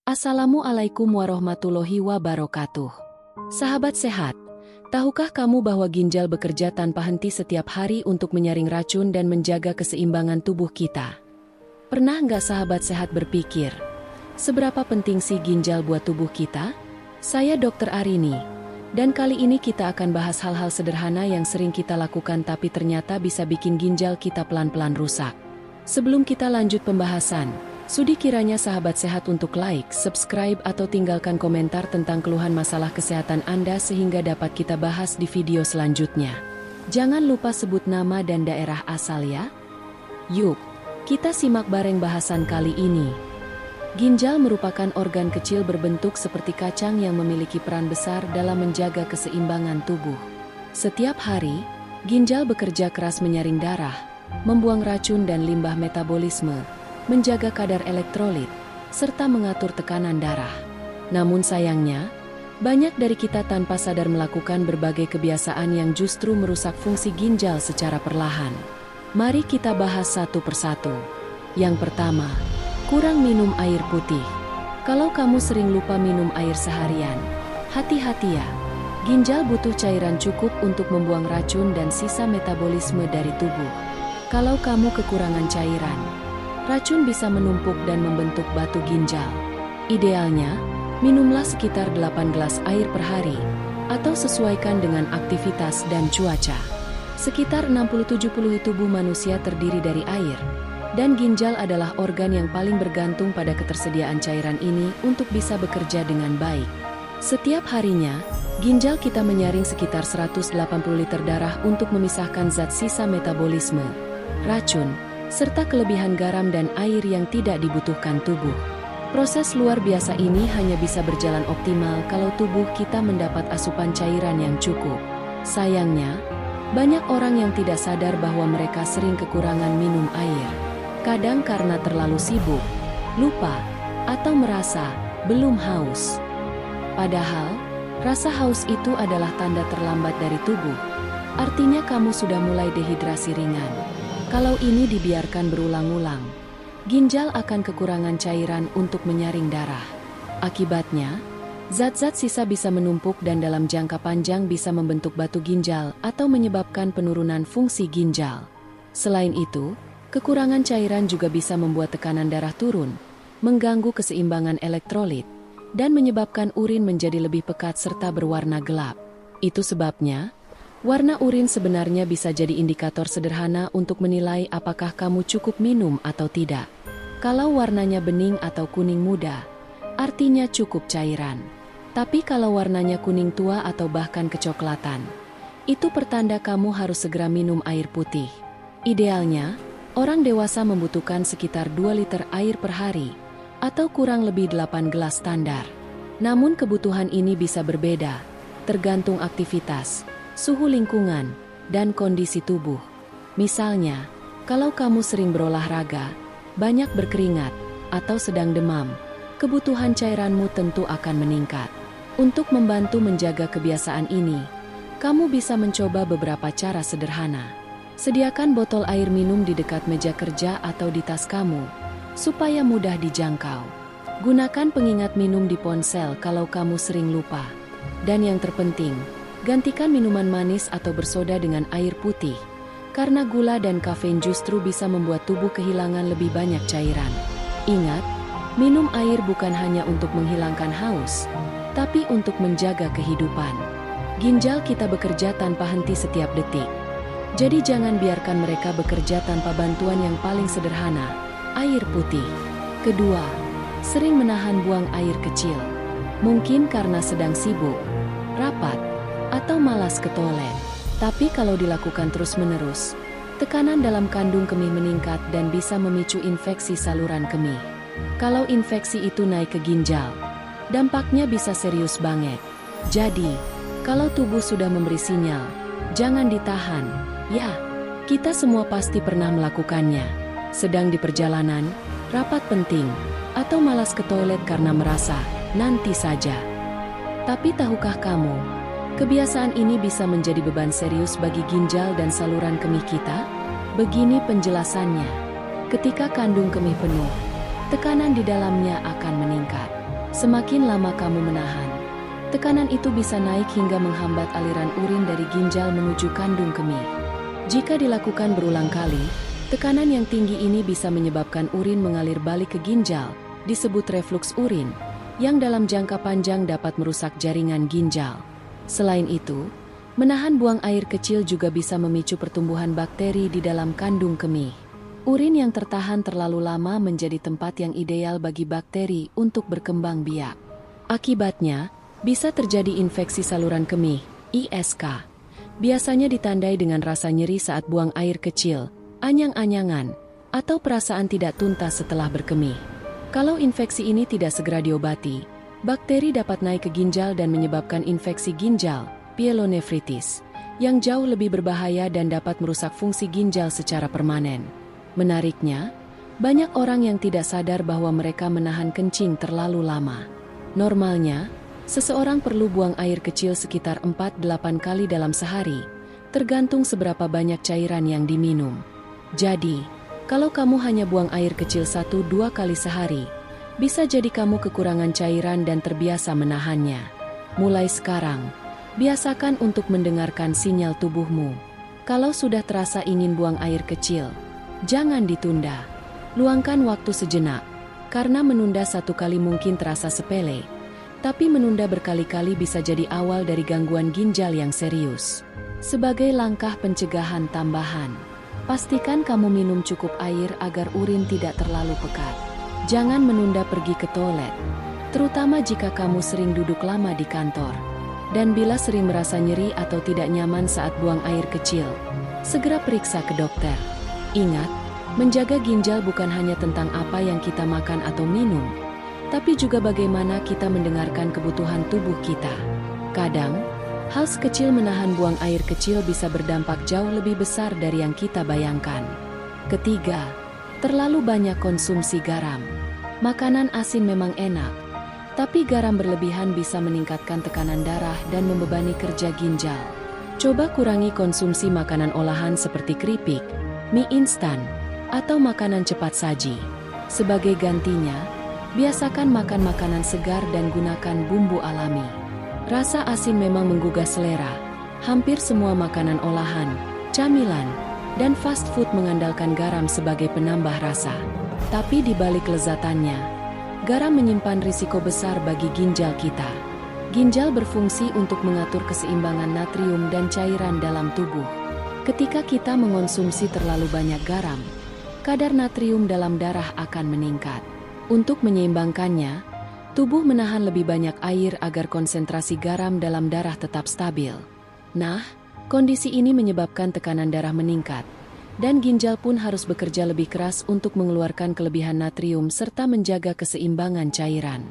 Assalamualaikum warahmatullahi wabarakatuh. Sahabat sehat, tahukah kamu bahwa ginjal bekerja tanpa henti setiap hari untuk menyaring racun dan menjaga keseimbangan tubuh kita? Pernah nggak sahabat sehat berpikir, seberapa penting sih ginjal buat tubuh kita? Saya Dr. Arini, dan kali ini kita akan bahas hal-hal sederhana yang sering kita lakukan tapi ternyata bisa bikin ginjal kita pelan-pelan rusak. Sebelum kita lanjut pembahasan, sudi kiranya sahabat sehat untuk like, subscribe atau tinggalkan komentar tentang keluhan masalah kesehatan Anda sehingga dapat kita bahas di video selanjutnya. Jangan lupa sebut nama dan daerah asal ya. Yuk, kita simak bareng bahasan kali ini. Ginjal merupakan organ kecil berbentuk seperti kacang yang memiliki peran besar dalam menjaga keseimbangan tubuh. Setiap hari, ginjal bekerja keras menyaring darah, membuang racun dan limbah metabolisme, menjaga kadar elektrolit, serta mengatur tekanan darah. Namun sayangnya, banyak dari kita tanpa sadar melakukan berbagai kebiasaan yang justru merusak fungsi ginjal secara perlahan. Mari kita bahas satu persatu. Yang pertama, kurang minum air putih. Kalau kamu sering lupa minum air seharian, hati-hati ya. Ginjal butuh cairan cukup untuk membuang racun dan sisa metabolisme dari tubuh. Kalau kamu kekurangan cairan, racun bisa menumpuk dan membentuk batu ginjal. Idealnya, minumlah sekitar 8 gelas air per hari, atau sesuaikan dengan aktivitas dan cuaca. Sekitar 60-70% tubuh manusia terdiri dari air, dan ginjal adalah organ yang paling bergantung pada ketersediaan cairan ini untuk bisa bekerja dengan baik. Setiap harinya, ginjal kita menyaring sekitar 180 liter darah untuk memisahkan zat sisa metabolisme, racun, serta kelebihan garam dan air yang tidak dibutuhkan tubuh. Proses luar biasa ini hanya bisa berjalan optimal kalau tubuh kita mendapat asupan cairan yang cukup. Sayangnya, banyak orang yang tidak sadar bahwa mereka sering kekurangan minum air. Kadang karena terlalu sibuk, lupa, atau merasa belum haus. Padahal, rasa haus itu adalah tanda terlambat dari tubuh. Artinya kamu sudah mulai dehidrasi ringan. Kalau ini dibiarkan berulang-ulang, ginjal akan kekurangan cairan untuk menyaring darah. Akibatnya, zat-zat sisa bisa menumpuk dan dalam jangka panjang bisa membentuk batu ginjal atau menyebabkan penurunan fungsi ginjal. Selain itu, kekurangan cairan juga bisa membuat tekanan darah turun, mengganggu keseimbangan elektrolit, dan menyebabkan urin menjadi lebih pekat serta berwarna gelap. Itu sebabnya, warna urin sebenarnya bisa jadi indikator sederhana untuk menilai apakah kamu cukup minum atau tidak. Kalau warnanya bening atau kuning muda, artinya cukup cairan. Tapi kalau warnanya kuning tua atau bahkan kecoklatan, itu pertanda kamu harus segera minum air putih. Idealnya, orang dewasa membutuhkan sekitar 2 liter air per hari, atau kurang lebih 8 gelas standar. Namun kebutuhan ini bisa berbeda, tergantung aktivitas, suhu lingkungan, dan kondisi tubuh. Misalnya, kalau kamu sering berolahraga, banyak berkeringat, atau sedang demam, kebutuhan cairanmu tentu akan meningkat. Untuk membantu menjaga kebiasaan ini, kamu bisa mencoba beberapa cara sederhana. Sediakan botol air minum di dekat meja kerja atau di tas kamu, supaya mudah dijangkau. Gunakan pengingat minum di ponsel kalau kamu sering lupa. Dan yang terpenting, gantikan minuman manis atau bersoda dengan air putih, karena gula dan kafein justru bisa membuat tubuh kehilangan lebih banyak cairan. Ingat, minum air bukan hanya untuk menghilangkan haus, tapi untuk menjaga kehidupan. Ginjal kita bekerja tanpa henti setiap detik. Jadi jangan biarkan mereka bekerja tanpa bantuan yang paling sederhana, air putih. Kedua, sering menahan buang air kecil. Mungkin karena sedang sibuk, rapat, atau malas ke toilet. Tapi kalau dilakukan terus-menerus, tekanan dalam kandung kemih meningkat dan bisa memicu infeksi saluran kemih. Kalau infeksi itu naik ke ginjal, dampaknya bisa serius banget. Jadi, kalau tubuh sudah memberi sinyal, jangan ditahan. Ya, kita semua pasti pernah melakukannya. Sedang di perjalanan, rapat penting, atau malas ke toilet karena merasa, nanti saja. Tapi tahukah kamu, kebiasaan ini bisa menjadi beban serius bagi ginjal dan saluran kemih kita? Begini penjelasannya. Ketika kandung kemih penuh, tekanan di dalamnya akan meningkat. Semakin lama kamu menahan, tekanan itu bisa naik hingga menghambat aliran urin dari ginjal menuju kandung kemih. Jika dilakukan berulang kali, tekanan yang tinggi ini bisa menyebabkan urin mengalir balik ke ginjal, disebut refluks urin, yang dalam jangka panjang dapat merusak jaringan ginjal. Selain itu, menahan buang air kecil juga bisa memicu pertumbuhan bakteri di dalam kandung kemih. Urin yang tertahan terlalu lama menjadi tempat yang ideal bagi bakteri untuk berkembang biak. Akibatnya, bisa terjadi infeksi saluran kemih, ISK. Biasanya ditandai dengan rasa nyeri saat buang air kecil, anyang-anyangan, atau perasaan tidak tuntas setelah berkemih. Kalau infeksi ini tidak segera diobati, bakteri dapat naik ke ginjal dan menyebabkan infeksi ginjal, pyelonefritis, yang jauh lebih berbahaya dan dapat merusak fungsi ginjal secara permanen. Menariknya, banyak orang yang tidak sadar bahwa mereka menahan kencing terlalu lama. Normalnya, seseorang perlu buang air kecil sekitar 4-8 kali dalam sehari, tergantung seberapa banyak cairan yang diminum. Jadi, kalau kamu hanya buang air kecil 1-2 kali sehari, bisa jadi kamu kekurangan cairan dan terbiasa menahannya. Mulai sekarang, biasakan untuk mendengarkan sinyal tubuhmu. Kalau sudah terasa ingin buang air kecil, jangan ditunda. Luangkan waktu sejenak, karena menunda satu kali mungkin terasa sepele, tapi menunda berkali-kali bisa jadi awal dari gangguan ginjal yang serius. Sebagai langkah pencegahan tambahan, pastikan kamu minum cukup air agar urin tidak terlalu pekat. Jangan menunda pergi ke toilet, terutama jika kamu sering duduk lama di kantor. Dan bila sering merasa nyeri atau tidak nyaman saat buang air kecil, segera periksa ke dokter. Ingat, menjaga ginjal bukan hanya tentang apa yang kita makan atau minum, tapi juga bagaimana kita mendengarkan kebutuhan tubuh kita. Kadang, hal sekecil menahan buang air kecil bisa berdampak jauh lebih besar dari yang kita bayangkan. Ketiga, terlalu banyak konsumsi garam. Makanan asin memang enak, tapi garam berlebihan bisa meningkatkan tekanan darah dan membebani kerja ginjal. Coba kurangi konsumsi makanan olahan seperti keripik, mie instan, atau makanan cepat saji. Sebagai gantinya, biasakan makan makanan segar dan gunakan bumbu alami. Rasa asin memang menggugah selera. Hampir semua makanan olahan, camilan, dan fast food mengandalkan garam sebagai penambah rasa. Tapi di balik lezatannya, garam menyimpan risiko besar bagi ginjal kita. Ginjal berfungsi untuk mengatur keseimbangan natrium dan cairan dalam tubuh. Ketika kita mengonsumsi terlalu banyak garam, kadar natrium dalam darah akan meningkat. Untuk menyeimbangkannya, tubuh menahan lebih banyak air agar konsentrasi garam dalam darah tetap stabil. Nah, kondisi ini menyebabkan tekanan darah meningkat, dan ginjal pun harus bekerja lebih keras untuk mengeluarkan kelebihan natrium serta menjaga keseimbangan cairan.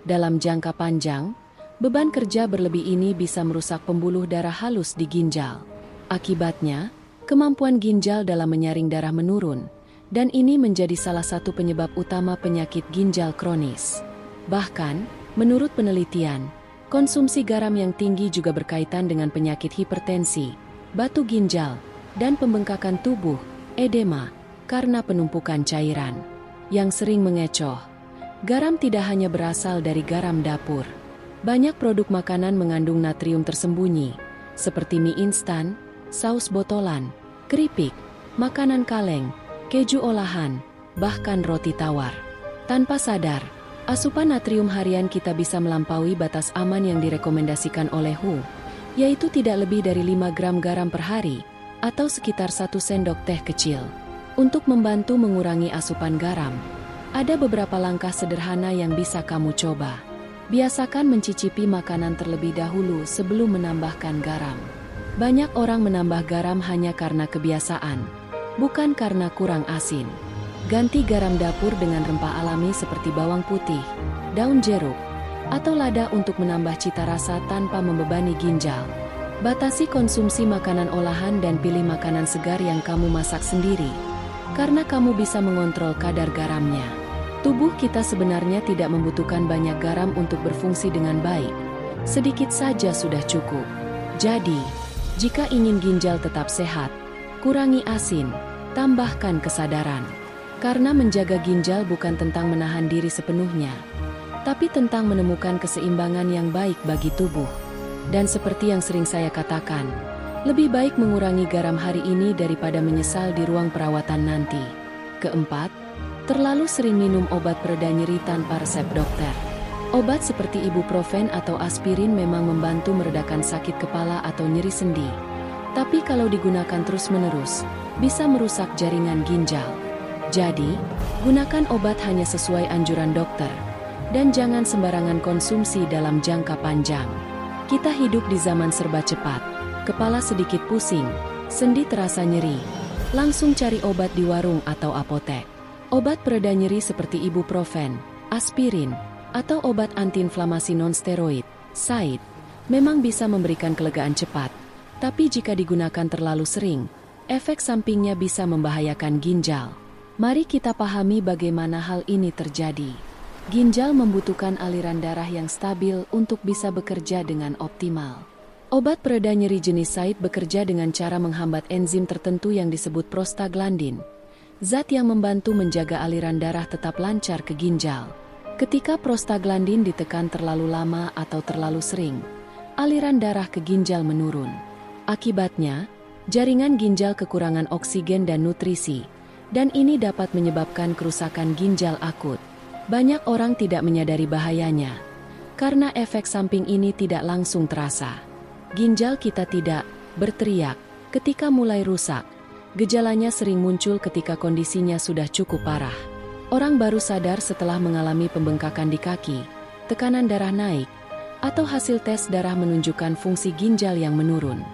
Dalam jangka panjang, beban kerja berlebih ini bisa merusak pembuluh darah halus di ginjal. Akibatnya, kemampuan ginjal dalam menyaring darah menurun, dan ini menjadi salah satu penyebab utama penyakit ginjal kronis. Bahkan, menurut penelitian, konsumsi garam yang tinggi juga berkaitan dengan penyakit hipertensi, batu ginjal, dan pembengkakan tubuh, edema, karena penumpukan cairan. Yang sering mengecoh, garam tidak hanya berasal dari garam dapur. Banyak produk makanan mengandung natrium tersembunyi, seperti mie instan, saus botolan, keripik, makanan kaleng, keju olahan, bahkan roti tawar. Tanpa sadar, asupan natrium harian kita bisa melampaui batas aman yang direkomendasikan oleh WHO, yaitu tidak lebih dari 5 gram garam per hari, atau sekitar 1 sendok teh kecil. Untuk membantu mengurangi asupan garam, ada beberapa langkah sederhana yang bisa kamu coba. Biasakan mencicipi makanan terlebih dahulu sebelum menambahkan garam. Banyak orang menambah garam hanya karena kebiasaan, bukan karena kurang asin. Ganti garam dapur dengan rempah alami seperti bawang putih, daun jeruk, atau lada untuk menambah cita rasa tanpa membebani ginjal. Batasi konsumsi makanan olahan dan pilih makanan segar yang kamu masak sendiri, karena kamu bisa mengontrol kadar garamnya. Tubuh kita sebenarnya tidak membutuhkan banyak garam untuk berfungsi dengan baik. Sedikit saja sudah cukup. Jadi, jika ingin ginjal tetap sehat, kurangi asin, tambahkan kesadaran. Karena menjaga ginjal bukan tentang menahan diri sepenuhnya, tapi tentang menemukan keseimbangan yang baik bagi tubuh. Dan seperti yang sering saya katakan, lebih baik mengurangi garam hari ini daripada menyesal di ruang perawatan nanti. Keempat, terlalu sering minum obat pereda nyeri tanpa resep dokter. Obat seperti ibuprofen atau aspirin memang membantu meredakan sakit kepala atau nyeri sendi. Tapi kalau digunakan terus-menerus, bisa merusak jaringan ginjal. Jadi, gunakan obat hanya sesuai anjuran dokter. Dan jangan sembarangan konsumsi dalam jangka panjang. Kita hidup di zaman serba cepat. Kepala sedikit pusing, sendi terasa nyeri. Langsung cari obat di warung atau apotek. Obat pereda nyeri seperti ibuprofen, aspirin, atau obat antiinflamasi non-steroid, SAID, memang bisa memberikan kelegaan cepat. Tapi jika digunakan terlalu sering, efek sampingnya bisa membahayakan ginjal. Mari kita pahami bagaimana hal ini terjadi. Ginjal membutuhkan aliran darah yang stabil untuk bisa bekerja dengan optimal. Obat pereda nyeri jenis SAID bekerja dengan cara menghambat enzim tertentu yang disebut prostaglandin, zat yang membantu menjaga aliran darah tetap lancar ke ginjal. Ketika prostaglandin ditekan terlalu lama atau terlalu sering, aliran darah ke ginjal menurun. Akibatnya, jaringan ginjal kekurangan oksigen dan nutrisi, dan ini dapat menyebabkan kerusakan ginjal akut. Banyak orang tidak menyadari bahayanya, karena efek samping ini tidak langsung terasa. Ginjal kita tidak berteriak ketika mulai rusak. Gejalanya sering muncul ketika kondisinya sudah cukup parah. Orang baru sadar setelah mengalami pembengkakan di kaki, tekanan darah naik, atau hasil tes darah menunjukkan fungsi ginjal yang menurun.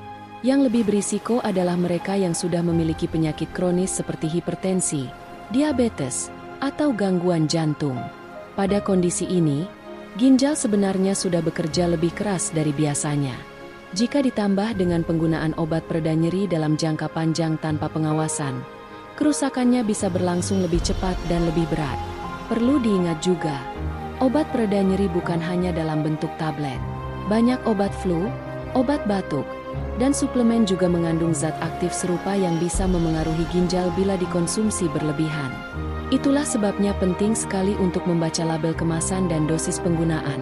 Yang lebih berisiko adalah mereka yang sudah memiliki penyakit kronis seperti hipertensi, diabetes, atau gangguan jantung. Pada kondisi ini, ginjal sebenarnya sudah bekerja lebih keras dari biasanya. Jika ditambah dengan penggunaan obat pereda nyeri dalam jangka panjang tanpa pengawasan, kerusakannya bisa berlangsung lebih cepat dan lebih berat. Perlu diingat juga, obat pereda nyeri bukan hanya dalam bentuk tablet. Banyak obat flu, obat batuk, dan suplemen juga mengandung zat aktif serupa yang bisa memengaruhi ginjal bila dikonsumsi berlebihan. Itulah sebabnya penting sekali untuk membaca label kemasan dan dosis penggunaan,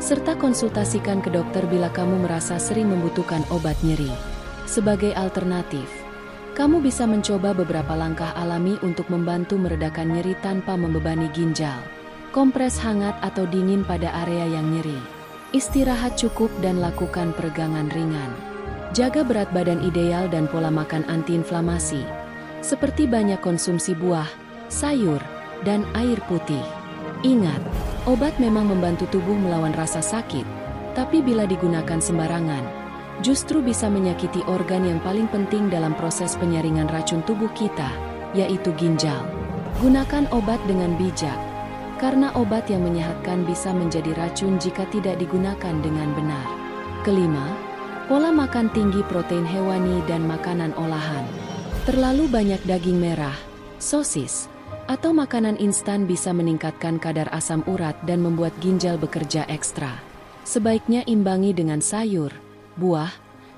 serta konsultasikan ke dokter bila kamu merasa sering membutuhkan obat nyeri. Sebagai alternatif, kamu bisa mencoba beberapa langkah alami untuk membantu meredakan nyeri tanpa membebani ginjal. Kompres hangat atau dingin pada area yang nyeri. Istirahat cukup dan lakukan peregangan ringan. Jaga berat badan ideal dan pola makan antiinflamasi, seperti banyak konsumsi buah, sayur, dan air putih. Ingat, obat memang membantu tubuh melawan rasa sakit, tapi bila digunakan sembarangan, justru bisa menyakiti organ yang paling penting dalam proses penyaringan racun tubuh kita, yaitu ginjal. Gunakan obat dengan bijak, karena obat yang menyehatkan bisa menjadi racun jika tidak digunakan dengan benar. Kelima, pola makan tinggi protein hewani dan makanan olahan. Terlalu banyak daging merah, sosis, atau makanan instan bisa meningkatkan kadar asam urat dan membuat ginjal bekerja ekstra. Sebaiknya imbangi dengan sayur, buah,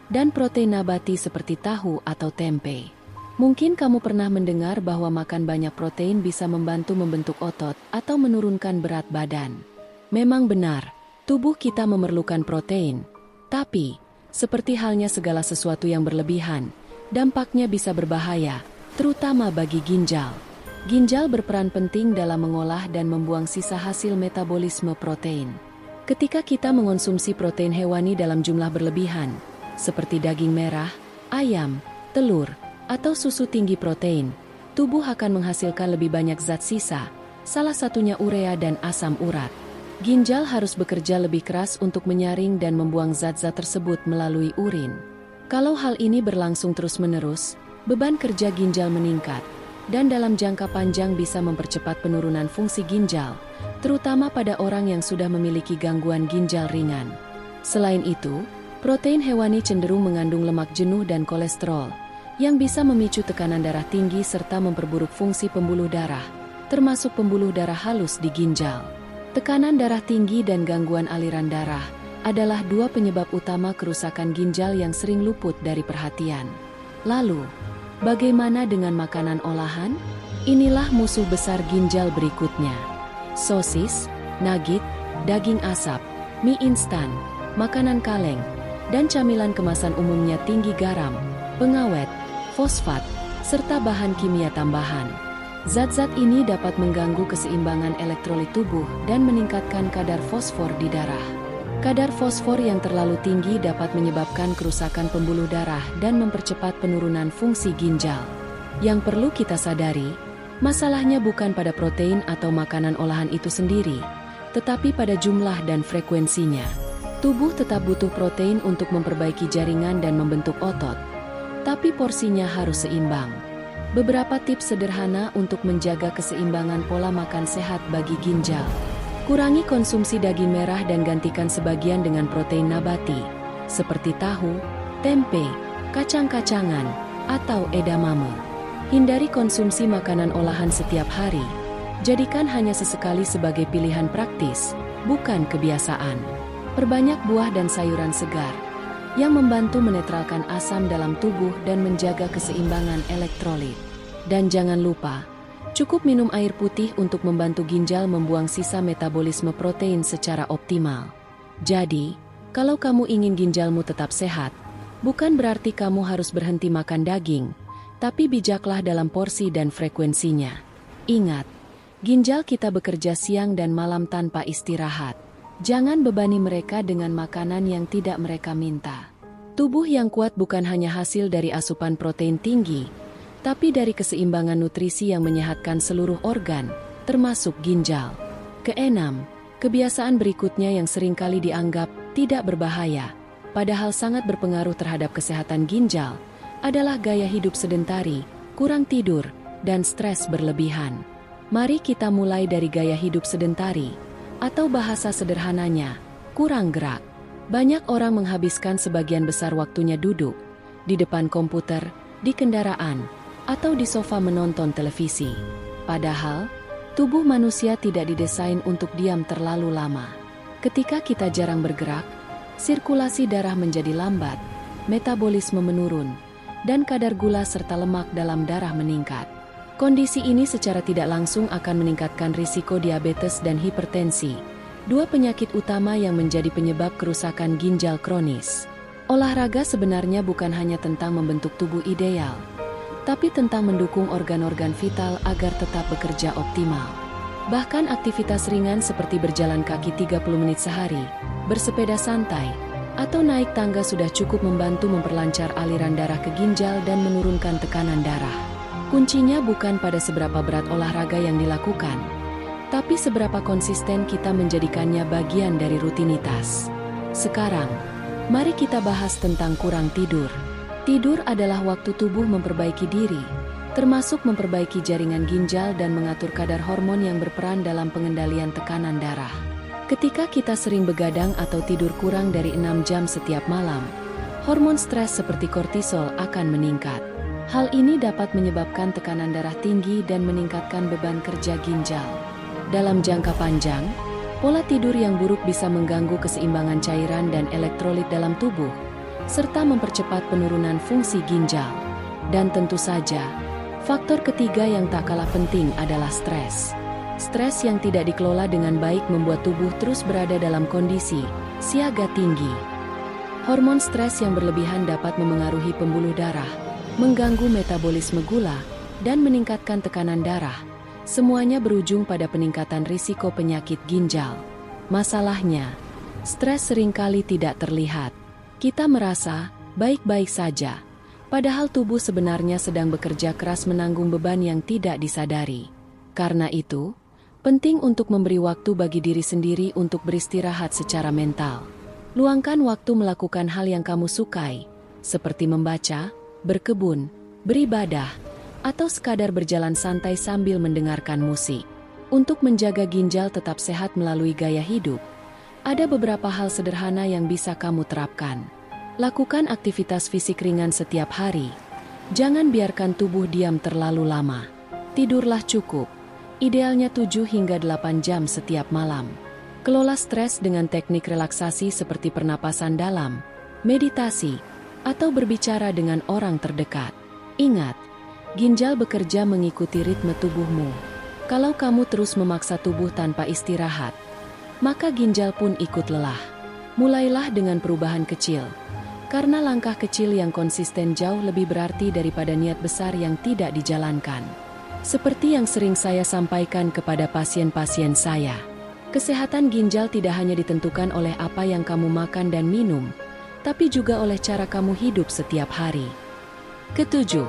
dan protein nabati seperti tahu atau tempe. Mungkin kamu pernah mendengar bahwa makan banyak protein bisa membantu membentuk otot atau menurunkan berat badan. Memang benar, tubuh kita memerlukan protein, tapi seperti halnya segala sesuatu yang berlebihan, dampaknya bisa berbahaya, terutama bagi ginjal. Ginjal berperan penting dalam mengolah dan membuang sisa hasil metabolisme protein. Ketika kita mengonsumsi protein hewani dalam jumlah berlebihan, seperti daging merah, ayam, telur, atau susu tinggi protein, tubuh akan menghasilkan lebih banyak zat sisa, salah satunya urea dan asam urat. Ginjal harus bekerja lebih keras untuk menyaring dan membuang zat-zat tersebut melalui urin. Kalau hal ini berlangsung terus-menerus, beban kerja ginjal meningkat, dan dalam jangka panjang bisa mempercepat penurunan fungsi ginjal, terutama pada orang yang sudah memiliki gangguan ginjal ringan. Selain itu, protein hewani cenderung mengandung lemak jenuh dan kolesterol, yang bisa memicu tekanan darah tinggi serta memperburuk fungsi pembuluh darah, termasuk pembuluh darah halus di ginjal. Tekanan darah tinggi dan gangguan aliran darah adalah dua penyebab utama kerusakan ginjal yang sering luput dari perhatian. Lalu, bagaimana dengan makanan olahan? Inilah musuh besar ginjal berikutnya. Sosis, nugget, daging asap, mie instan, makanan kaleng, dan camilan kemasan umumnya tinggi garam, pengawet, fosfat, serta bahan kimia tambahan. Zat-zat ini dapat mengganggu keseimbangan elektrolit tubuh dan meningkatkan kadar fosfor di darah. Kadar fosfor yang terlalu tinggi dapat menyebabkan kerusakan pembuluh darah dan mempercepat penurunan fungsi ginjal. Yang perlu kita sadari, masalahnya bukan pada protein atau makanan olahan itu sendiri, tetapi pada jumlah dan frekuensinya. Tubuh tetap butuh protein untuk memperbaiki jaringan dan membentuk otot, tapi porsinya harus seimbang. Beberapa tips sederhana untuk menjaga keseimbangan pola makan sehat bagi ginjal. Kurangi konsumsi daging merah dan gantikan sebagian dengan protein nabati, seperti tahu, tempe, kacang-kacangan, atau edamame. Hindari konsumsi makanan olahan setiap hari. Jadikan hanya sesekali sebagai pilihan praktis, bukan kebiasaan. Perbanyak buah dan sayuran segar, yang membantu menetralkan asam dalam tubuh dan menjaga keseimbangan elektrolit. Dan jangan lupa, cukup minum air putih untuk membantu ginjal membuang sisa metabolisme protein secara optimal. Jadi, kalau kamu ingin ginjalmu tetap sehat, bukan berarti kamu harus berhenti makan daging, tapi bijaklah dalam porsi dan frekuensinya. Ingat, ginjal kita bekerja siang dan malam tanpa istirahat. Jangan bebani mereka dengan makanan yang tidak mereka minta. Tubuh yang kuat bukan hanya hasil dari asupan protein tinggi, tapi dari keseimbangan nutrisi yang menyehatkan seluruh organ, termasuk ginjal. Keenam, kebiasaan berikutnya yang seringkali dianggap tidak berbahaya, padahal sangat berpengaruh terhadap kesehatan ginjal, adalah gaya hidup sedentari, kurang tidur, dan stres berlebihan. Mari kita mulai dari gaya hidup sedentari, atau bahasa sederhananya, kurang gerak. Banyak orang menghabiskan sebagian besar waktunya duduk, di depan komputer, di kendaraan, atau di sofa menonton televisi. Padahal, tubuh manusia tidak didesain untuk diam terlalu lama. Ketika kita jarang bergerak, sirkulasi darah menjadi lambat, metabolisme menurun, dan kadar gula serta lemak dalam darah meningkat. Kondisi ini secara tidak langsung akan meningkatkan risiko diabetes dan hipertensi, dua penyakit utama yang menjadi penyebab kerusakan ginjal kronis. Olahraga sebenarnya bukan hanya tentang membentuk tubuh ideal, tapi tentang mendukung organ-organ vital agar tetap bekerja optimal. Bahkan aktivitas ringan seperti berjalan kaki 30 menit sehari, bersepeda santai, atau naik tangga sudah cukup membantu memperlancar aliran darah ke ginjal dan menurunkan tekanan darah. Kuncinya bukan pada seberapa berat olahraga yang dilakukan, tapi seberapa konsisten kita menjadikannya bagian dari rutinitas. Sekarang, mari kita bahas tentang kurang tidur. Tidur adalah waktu tubuh memperbaiki diri, termasuk memperbaiki jaringan ginjal dan mengatur kadar hormon yang berperan dalam pengendalian tekanan darah. Ketika kita sering begadang atau tidur kurang dari 6 jam setiap malam, hormon stres seperti kortisol akan meningkat. Hal ini dapat menyebabkan tekanan darah tinggi dan meningkatkan beban kerja ginjal. Dalam jangka panjang, pola tidur yang buruk bisa mengganggu keseimbangan cairan dan elektrolit dalam tubuh, serta mempercepat penurunan fungsi ginjal. Dan tentu saja, faktor ketiga yang tak kalah penting adalah stres. Stres yang tidak dikelola dengan baik membuat tubuh terus berada dalam kondisi siaga tinggi. Hormon stres yang berlebihan dapat memengaruhi pembuluh darah, mengganggu metabolisme gula, dan meningkatkan tekanan darah. Semuanya berujung pada peningkatan risiko penyakit ginjal. Masalahnya, stres seringkali tidak terlihat. Kita merasa baik-baik saja, padahal tubuh sebenarnya sedang bekerja keras menanggung beban yang tidak disadari. Karena itu, penting untuk memberi waktu bagi diri sendiri untuk beristirahat secara mental. Luangkan waktu melakukan hal yang kamu sukai, seperti membaca, berkebun, beribadah, atau sekadar berjalan santai sambil mendengarkan musik. Untuk menjaga ginjal tetap sehat melalui gaya hidup, ada beberapa hal sederhana yang bisa kamu terapkan. Lakukan aktivitas fisik ringan setiap hari. Jangan biarkan tubuh diam terlalu lama. Tidurlah cukup, idealnya 7 hingga 8 jam setiap malam. Kelola stres dengan teknik relaksasi seperti pernapasan dalam, meditasi, atau berbicara dengan orang terdekat. Ingat, ginjal bekerja mengikuti ritme tubuhmu. Kalau kamu terus memaksa tubuh tanpa istirahat, maka ginjal pun ikut lelah. Mulailah dengan perubahan kecil. Karena langkah kecil yang konsisten jauh lebih berarti daripada niat besar yang tidak dijalankan. Seperti yang sering saya sampaikan kepada pasien-pasien saya, kesehatan ginjal tidak hanya ditentukan oleh apa yang kamu makan dan minum, tapi juga oleh cara kamu hidup setiap hari. Ketujuh,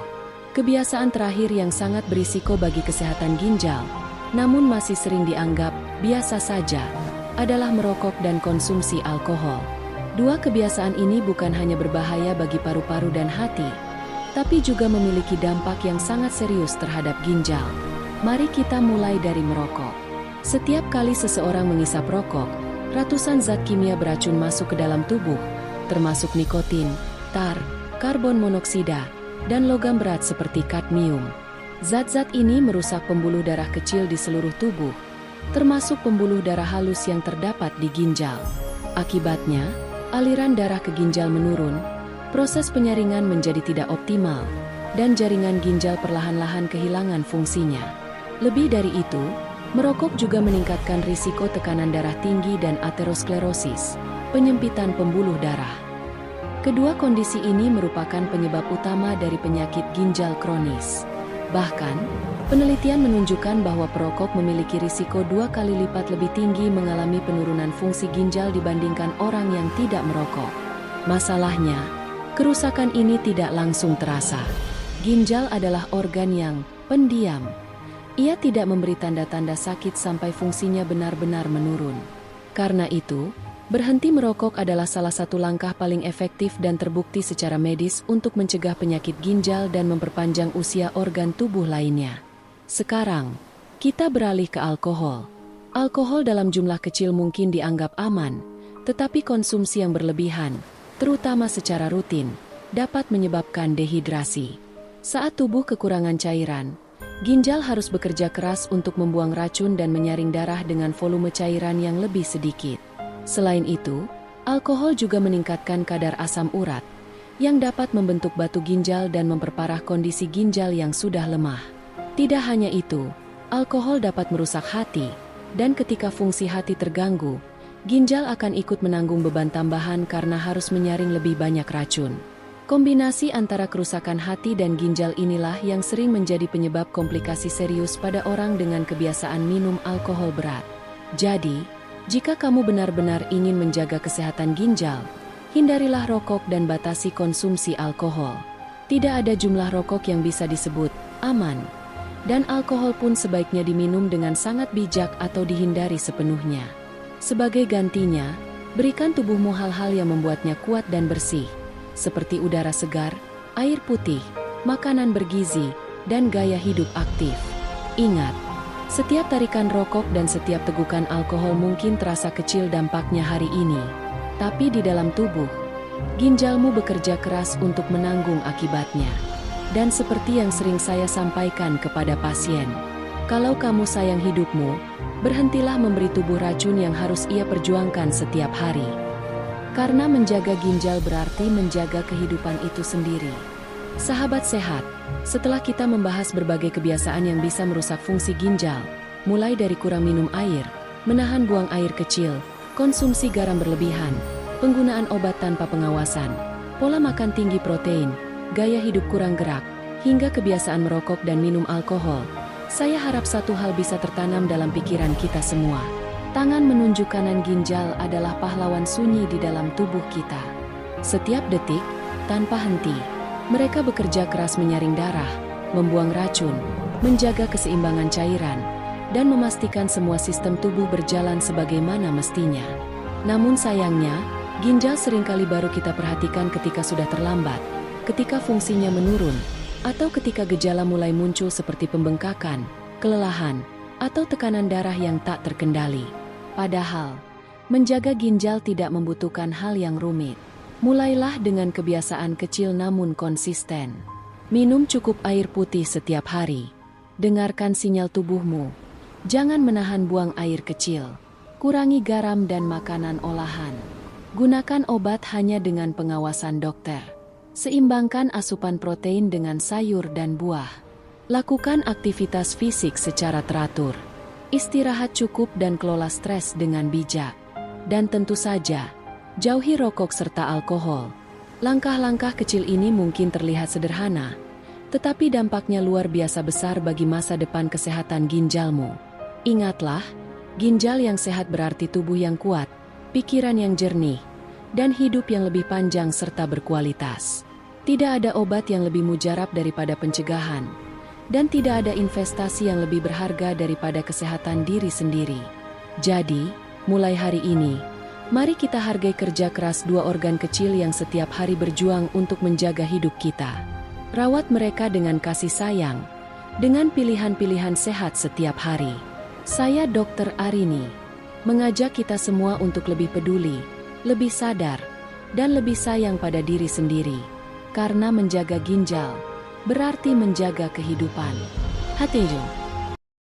kebiasaan terakhir yang sangat berisiko bagi kesehatan ginjal, namun masih sering dianggap biasa saja, adalah merokok dan konsumsi alkohol. Dua kebiasaan ini bukan hanya berbahaya bagi paru-paru dan hati, tapi juga memiliki dampak yang sangat serius terhadap ginjal. Mari kita mulai dari merokok. Setiap kali seseorang mengisap rokok, ratusan zat kimia beracun masuk ke dalam tubuh, termasuk nikotin, tar, karbon monoksida, dan logam berat seperti kadmium. Zat-zat ini merusak pembuluh darah kecil di seluruh tubuh, termasuk pembuluh darah halus yang terdapat di ginjal. Akibatnya, aliran darah ke ginjal menurun, proses penyaringan menjadi tidak optimal, dan jaringan ginjal perlahan-lahan kehilangan fungsinya. Lebih dari itu, merokok juga meningkatkan risiko tekanan darah tinggi dan aterosklerosis, penyempitan pembuluh darah. Kedua kondisi ini merupakan penyebab utama dari penyakit ginjal kronis. Bahkan, penelitian menunjukkan bahwa perokok memiliki risiko 2 kali lipat lebih tinggi mengalami penurunan fungsi ginjal dibandingkan orang yang tidak merokok. Masalahnya, kerusakan ini tidak langsung terasa. Ginjal adalah organ yang pendiam. Ia tidak memberi tanda-tanda sakit sampai fungsinya benar-benar menurun. Karena itu, berhenti merokok adalah salah satu langkah paling efektif dan terbukti secara medis untuk mencegah penyakit ginjal dan memperpanjang usia organ tubuh lainnya. Sekarang, kita beralih ke alkohol. Alkohol dalam jumlah kecil mungkin dianggap aman, tetapi konsumsi yang berlebihan, terutama secara rutin, dapat menyebabkan dehidrasi. Saat tubuh kekurangan cairan, ginjal harus bekerja keras untuk membuang racun dan menyaring darah dengan volume cairan yang lebih sedikit. Selain itu, alkohol juga meningkatkan kadar asam urat, yang dapat membentuk batu ginjal dan memperparah kondisi ginjal yang sudah lemah. Tidak hanya itu, alkohol dapat merusak hati, dan ketika fungsi hati terganggu, ginjal akan ikut menanggung beban tambahan karena harus menyaring lebih banyak racun. Kombinasi antara kerusakan hati dan ginjal inilah yang sering menjadi penyebab komplikasi serius pada orang dengan kebiasaan minum alkohol berat. Jadi, jika kamu benar-benar ingin menjaga kesehatan ginjal, hindarilah rokok dan batasi konsumsi alkohol. Tidak ada jumlah rokok yang bisa disebut aman, dan alkohol pun sebaiknya diminum dengan sangat bijak atau dihindari sepenuhnya. Sebagai gantinya, berikan tubuhmu hal-hal yang membuatnya kuat dan bersih, seperti udara segar, air putih, makanan bergizi, dan gaya hidup aktif. Ingat, setiap tarikan rokok dan setiap tegukan alkohol mungkin terasa kecil dampaknya hari ini, tapi di dalam tubuh, ginjalmu bekerja keras untuk menanggung akibatnya. Dan seperti yang sering saya sampaikan kepada pasien, kalau kamu sayang hidupmu, berhentilah memberi tubuh racun yang harus ia perjuangkan setiap hari. Karena menjaga ginjal berarti menjaga kehidupan itu sendiri. Sahabat sehat, setelah kita membahas berbagai kebiasaan yang bisa merusak fungsi ginjal, mulai dari kurang minum air, menahan buang air kecil, konsumsi garam berlebihan, penggunaan obat tanpa pengawasan, pola makan tinggi protein, gaya hidup kurang gerak, hingga kebiasaan merokok dan minum alkohol, saya harap satu hal bisa tertanam dalam pikiran kita semua. Tangan menunjuk kanan ginjal adalah pahlawan sunyi di dalam tubuh kita. Setiap detik, tanpa henti, mereka bekerja keras menyaring darah, membuang racun, menjaga keseimbangan cairan, dan memastikan semua sistem tubuh berjalan sebagaimana mestinya. Namun sayangnya, ginjal seringkali baru kita perhatikan ketika sudah terlambat, ketika fungsinya menurun, atau ketika gejala mulai muncul seperti pembengkakan, kelelahan, atau tekanan darah yang tak terkendali. Padahal, menjaga ginjal tidak membutuhkan hal yang rumit. Mulailah dengan kebiasaan kecil namun konsisten. Minum cukup air putih setiap hari. Dengarkan sinyal tubuhmu. Jangan menahan buang air kecil. Kurangi garam dan makanan olahan. Gunakan obat hanya dengan pengawasan dokter. Seimbangkan asupan protein dengan sayur dan buah. Lakukan aktivitas fisik secara teratur. Istirahat cukup dan kelola stres dengan bijak. Dan tentu saja, jauhi rokok serta alkohol. Langkah-langkah kecil ini mungkin terlihat sederhana, tetapi dampaknya luar biasa besar bagi masa depan kesehatan ginjalmu. Ingatlah, ginjal yang sehat berarti tubuh yang kuat, pikiran yang jernih, dan hidup yang lebih panjang serta berkualitas. Tidak ada obat yang lebih mujarab daripada pencegahan, dan tidak ada investasi yang lebih berharga daripada kesehatan diri sendiri. Jadi, mulai hari ini, mari kita hargai kerja keras dua organ kecil yang setiap hari berjuang untuk menjaga hidup kita. Rawat mereka dengan kasih sayang, dengan pilihan-pilihan sehat setiap hari. Saya Dr. Arini, mengajak kita semua untuk lebih peduli, lebih sadar, dan lebih sayang pada diri sendiri. Karena menjaga ginjal berarti menjaga kehidupan. Hati